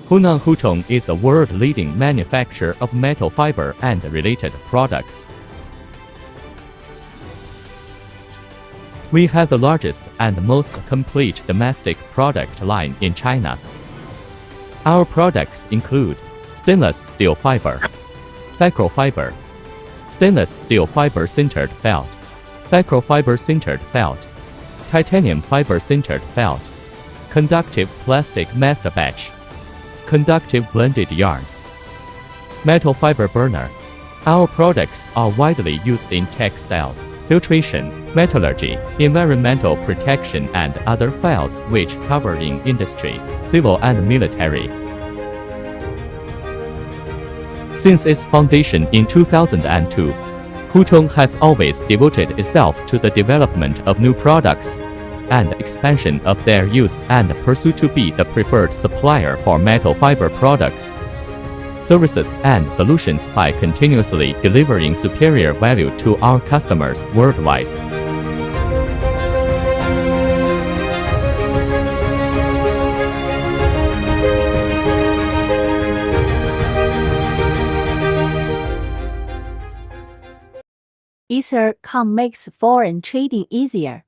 Hunan Huitong is a world-leading manufacturer of metal fiber and related products. We have the largest and most complete domestic product line in China. Our products include stainless steel fiber, Facro fiber, stainless steel fiber sintered felt, Facro fiber sintered felt, titanium fiber sintered felt, conductive plastic master batch, conductive blended yarn, metal fiber burner. Our products are widely used in textiles, filtration, metallurgy, environmental protection and other fields which cover in industry, civil and military. Since its foundation in 2002, Huitong has always devoted itself to the development of new products and expansion of their use and pursue to be the preferred supplier for metal fiber products, services and solutions by continuously delivering superior value to our customers worldwide. Ether.com makes foreign trading easier.